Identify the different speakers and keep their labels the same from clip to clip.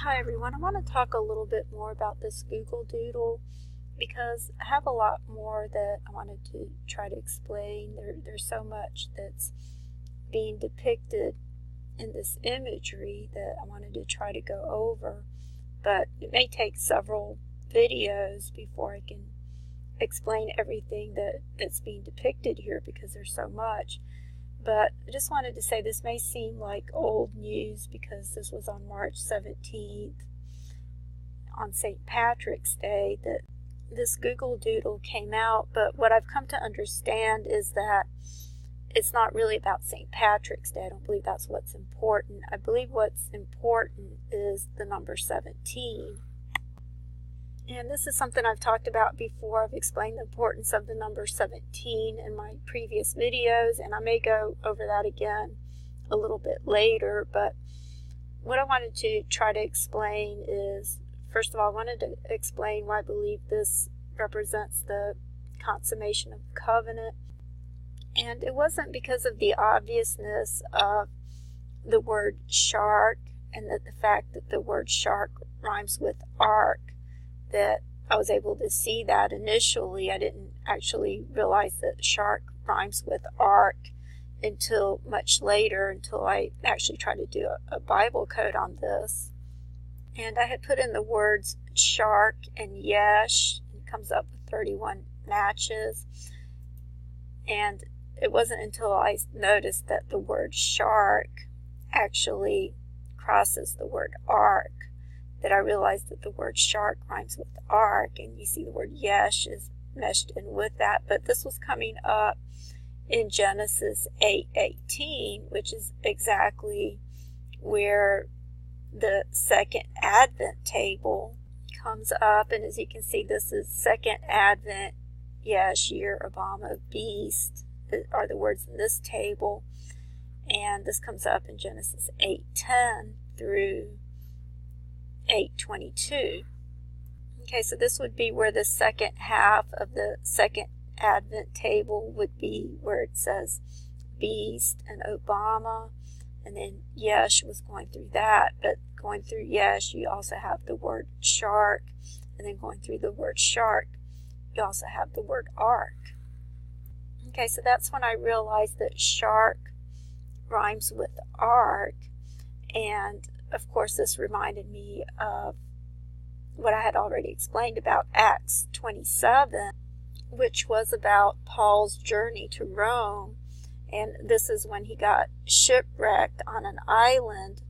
Speaker 1: Hi everyone, I want to talk a little bit more about this Google Doodle because I have a lot more that I wanted to try to explain. There's so much that's being depicted in this imagery that I wanted to try to go over, but it may take several videos before I can explain everything that's being depicted here because there's so much. But I just wanted to say this may seem like old news because this was on March 17th, on St. Patrick's Day, that this Google Doodle came out. But what I've come to understand is that it's not really about St. Patrick's Day. I don't believe that's what's important. I believe what's important is the number 17. And this is something I've talked about before. I've explained the importance of the number 17 in my previous videos, and I may go over that again a little bit later. But what I wanted to try to explain is, first of all, I wanted to explain why I believe this represents the consummation of the covenant. And it wasn't because of the obviousness of the word shark and that the fact that the word shark rhymes with ark that I was able to see that initially. I didn't actually realize that shark rhymes with ark until much later, until I actually tried to do a Bible code on this. And I had put in the words shark and yesh, and it comes up with 31 matches. And it wasn't until I noticed that the word shark actually crosses the word ark that I realized that the word shark rhymes with ark, and you see the word yesh is meshed in with that. But this was coming up in Genesis 8:18, which is exactly where the second Advent table comes up. And as you can see, this is second Advent, yesh, year, Obama, beast are the words in this table. And this comes up in Genesis 8:10 through 8:22. Okay, so this would be where the second half of the second Advent table would be, where it says beast and Obama, and then yesh was going through that. But going through yesh, you also have the word shark, and then going through the word shark, you also have the word ark. Okay, so that's when I realized that shark rhymes with ark. And of course, this reminded me of what I had already explained about Acts 27, which was about Paul's journey to Rome. And this is when he got shipwrecked on an island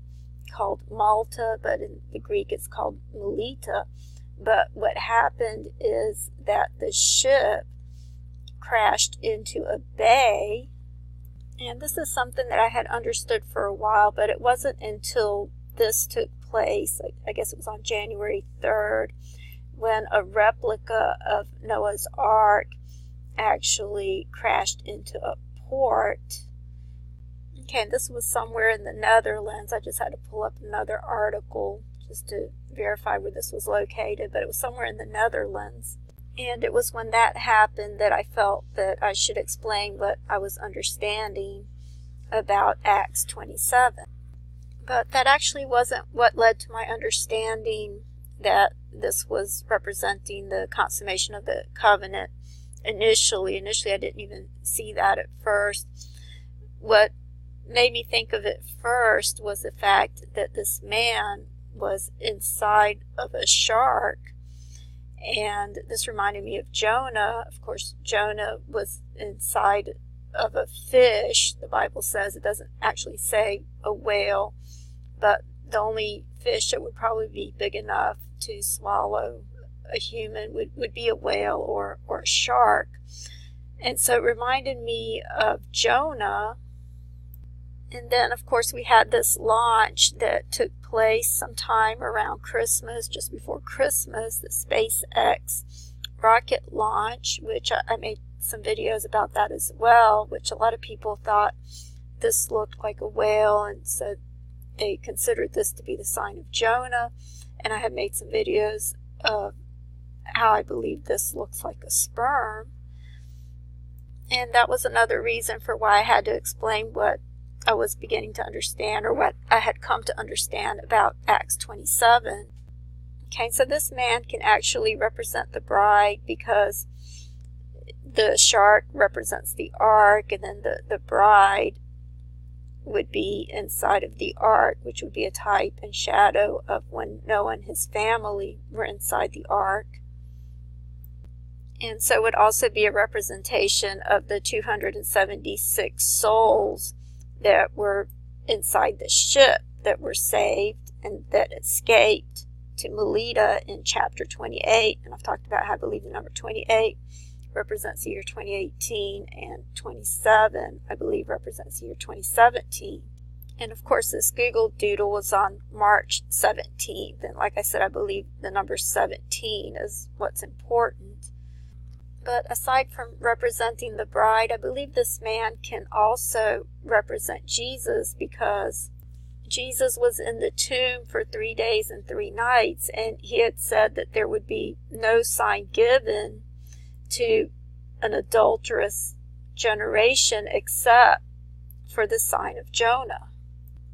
Speaker 1: called Malta, but in the Greek it's called Melita. But what happened is that the ship crashed into a bay. And this is something that I had understood for a while, but it wasn't until this took place, I guess it was on January 3rd, when a replica of Noah's Ark actually crashed into a port. Okay, and this was somewhere in the Netherlands. I just had to pull up another article just to verify where this was located, but it was somewhere in the Netherlands. And it was when that happened that I felt that I should explain what I was understanding about Acts 27. But that actually wasn't what led to my understanding that this was representing the consummation of the covenant initially. Initially, I didn't even see that at first. What made me think of it first was the fact that this man was inside of a shark. And this reminded me of Jonah. Of course, Jonah was inside of a fish. The Bible says, it doesn't actually say a whale, but the only fish that would probably be big enough to swallow a human would be a whale or a shark. And so it reminded me of Jonah. And then, of course, we had this launch that took place sometime around Christmas, just before Christmas, the SpaceX rocket launch, which I made some videos about that as well, which a lot of people thought this looked like a whale, and so they considered this to be the sign of Jonah. And I have made some videos of how I believe this looks like a sperm. And that was another reason for why I had to explain what I was beginning to understand, or what I had come to understand about Acts 27. Okay, so this man can actually represent the bride because the shark represents the ark, and then the bride would be inside of the ark, which would be a type and shadow of when Noah and his family were inside the ark. And so it would also be a representation of the 276 souls that were inside the ship that were saved and that escaped to Melita in chapter 28. And I've talked about how I believe the number 28 represents the year 2018, and 27, I believe, represents the year 2017. And of course, this Google Doodle was on March 17th. And like I said, I believe the number 17 is what's important. But aside from representing the bride, I believe this man can also represent Jesus, because Jesus was in the tomb for 3 days and 3 nights, and he had said that there would be no sign given to an adulterous generation except for the sign of Jonah.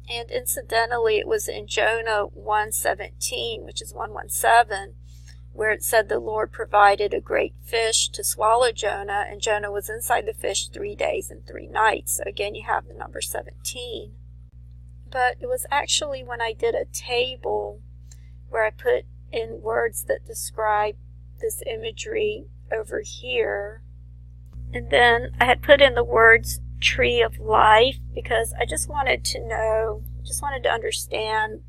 Speaker 1: And incidentally, it was in Jonah 1:17, which is 1:17, where it said the Lord provided a great fish to swallow Jonah, and Jonah was inside the fish 3 days and 3 nights. So again, you have the number 17. But it was actually when I did a table where I put in words that describe this imagery over here. And then I had put in the words tree of life, because I just wanted to know, just wanted to understand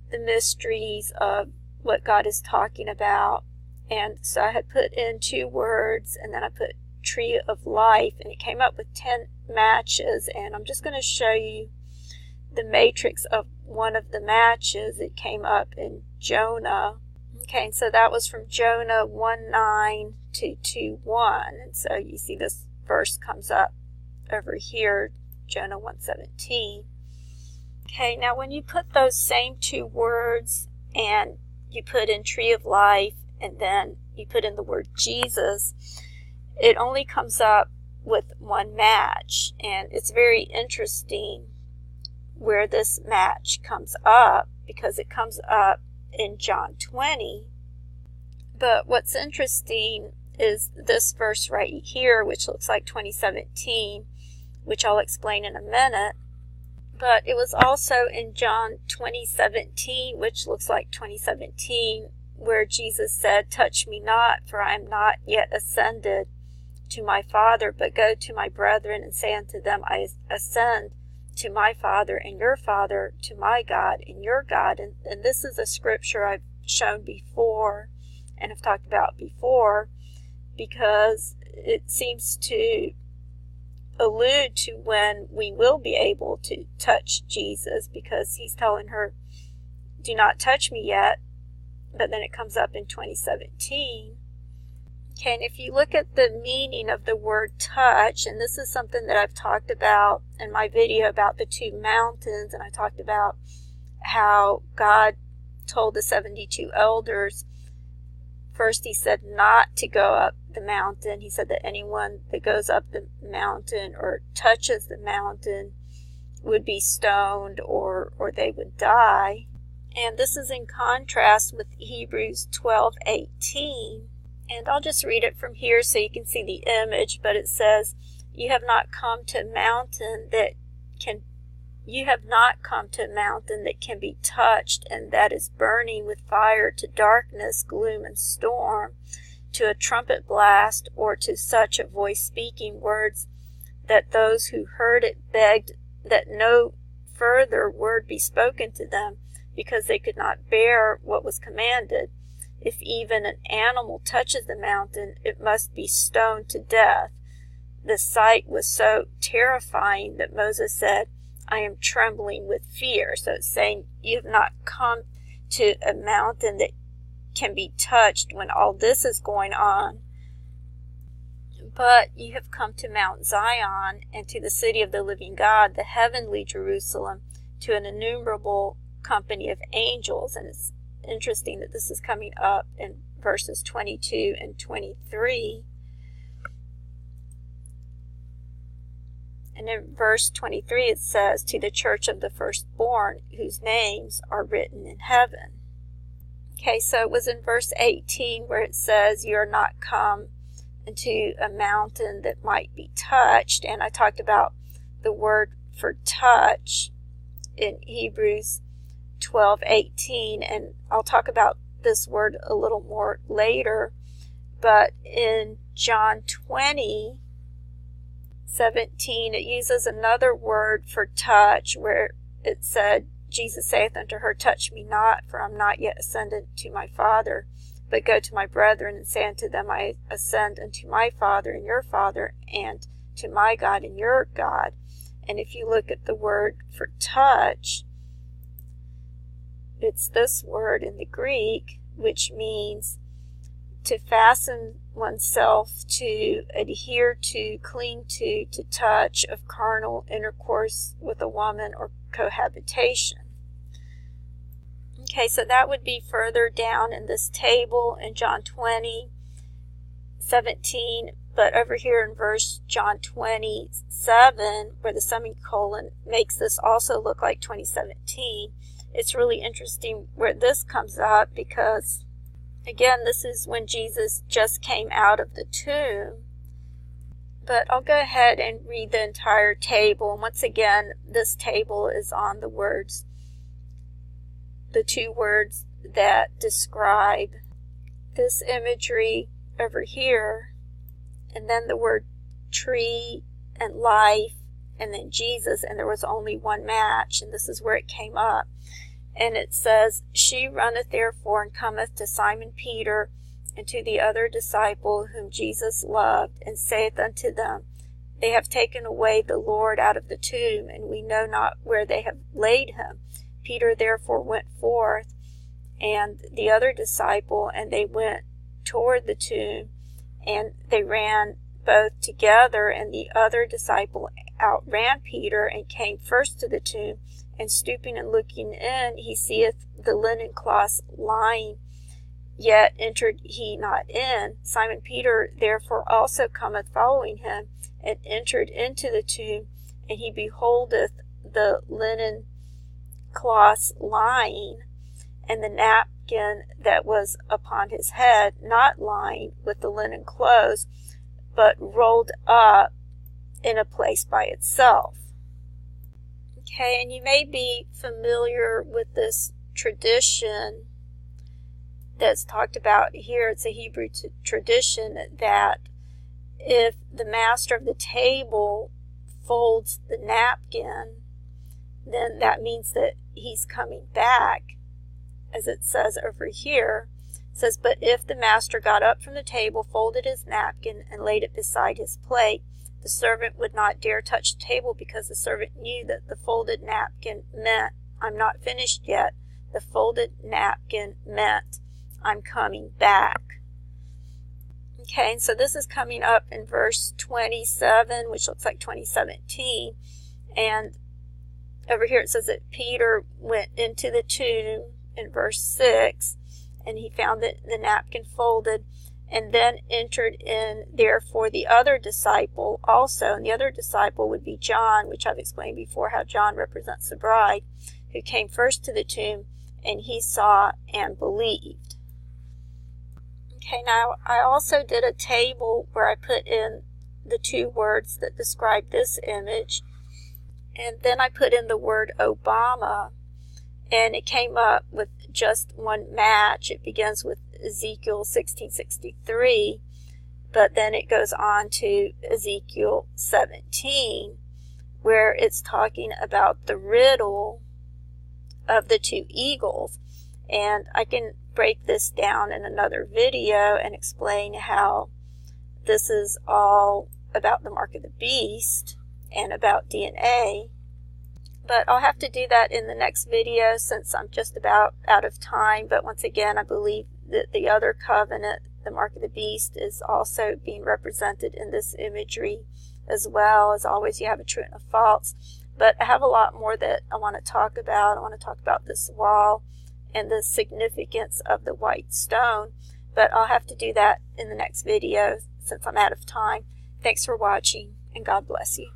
Speaker 1: the mysteries of what God is talking about. And so I had put in 2 words, and then I put tree of life, and it came up with 10 matches. And I'm just going to show you the matrix of one of the matches. It came up in Jonah. Okay, and so that was from Jonah 1:9 to 2:1. And so you see this verse comes up over here, Jonah 1:17. Okay, now when you put those same 2 words and you put in tree of life and then you put in the word Jesus, it only comes up with 1 match. And it's very interesting where this match comes up, because it comes up in John 20. But what's interesting is this verse right here, which looks like 2017, which I'll explain in a minute. But it was also in John 20:17, which looks like 2017, where Jesus said, "Touch me not, for I am not yet ascended to my Father, but go to my brethren and say unto them, I ascend to my Father and your Father, to my God and your God." And this is a scripture I've shown before and have talked about before, because it seems to allude to when we will be able to touch Jesus, because he's telling her, do not touch me yet, but then it comes up in 2017. Okay, and if you look at the meaning of the word touch, and this is something that I've talked about in my video about the 2 mountains, and I talked about how God told the 72 elders, first he said not to go up the mountain. He said that anyone that goes up the mountain or touches the mountain would be stoned or they would die. And this is in contrast with Hebrews 12:18. And I'll just read it from here so you can see the image, but it says, You have not come to a mountain that can be touched, and that is burning with fire, to darkness, gloom, and storm, to a trumpet blast, or to such a voice speaking words that those who heard it begged that no further word be spoken to them, because they could not bear what was commanded. If even an animal touches the mountain, it must be stoned to death. The sight was so terrifying that Moses said, I am trembling with fear. So it's saying you have not come to a mountain that can be touched when all this is going on, but you have come to Mount Zion and to the city of the living God, the heavenly Jerusalem, to an innumerable company of angels. And it's interesting that this is coming up in verses 22 and 23. And in verse 23 it says, to the church of the firstborn, whose names are written in heaven. Okay, so it was in verse 18 where it says, you are not come into a mountain that might be touched. And I talked about the word for touch in Hebrews 12:18, and I'll talk about this word a little more later. But in John 20:17, it uses another word for touch, where it said, Jesus saith unto her, touch me not, for I am not yet ascended to my Father, but go to my brethren and say unto them, I ascend unto my Father and your Father, and to my God and your God. And if you look at the word for touch, it's this word in the Greek, which means to fasten oneself, to adhere to, cling to touch, of carnal intercourse with a woman or cohabitation. Okay, so that would be further down in this table in John 20:17, but over here in verse John 27, where the semicolon makes this also look like 2017, it's really interesting where this comes up, because again, this is when Jesus just came out of the tomb. But I'll go ahead and read the entire table. And once again, this table is on the words, the two words that describe this imagery over here, and then the word tree and life, and then Jesus, and there was only one match, and this is where it came up. And it says, she runneth therefore and cometh to Simon Peter and to the other disciple whom Jesus loved, and saith unto them, they have taken away the Lord out of the tomb, and we know not where they have laid him. Peter therefore went forth, and the other disciple, and they went toward the tomb, and they ran both together, and the other disciple outran Peter, and came first to the tomb, and stooping and looking in, he seeth the linen cloths lying, yet entered he not in. Simon Peter therefore also cometh following him, and entered into the tomb, and he beholdeth the linen cloths lying, and the napkin that was upon his head, not lying with the linen clothes, but rolled up in a place by itself. Okay, and you may be familiar with this tradition that's talked about here. It's a Hebrew tradition that if the master of the table folds the napkin, then that means that he's coming back, as it says over here. It says, but if the master got up from the table, folded his napkin, and laid it beside his plate, the servant would not dare touch the table, because the servant knew that the folded napkin meant, I'm not finished yet. The folded napkin meant, I'm coming back. Okay, and so this is coming up in verse 27, which looks like 2017. And over here it says that Peter went into the tomb in verse 6, and he found that the napkin folded, and then entered in therefore the other disciple also. And the other disciple would be John, which I've explained before how John represents the bride, who came first to the tomb, and he saw and believed. Okay, now I also did a table where I put in the two words that describe this image, and then I put in the word Obama, and it came up with just one match. It begins with Ezekiel 16:63, but then it goes on to Ezekiel 17, where it's talking about the riddle of the two eagles. And I can break this down in another video and explain how this is all about the mark of the beast and about DNA. But I'll have to do that in the next video since I'm just about out of time. But once again, I believe that the other covenant, the mark of the beast, is also being represented in this imagery as well. As always, you have a true and a false. But I have a lot more that I want to talk about. I want to talk about this wall and the significance of the white stone. But I'll have to do that in the next video since I'm out of time. Thanks for watching, and God bless you.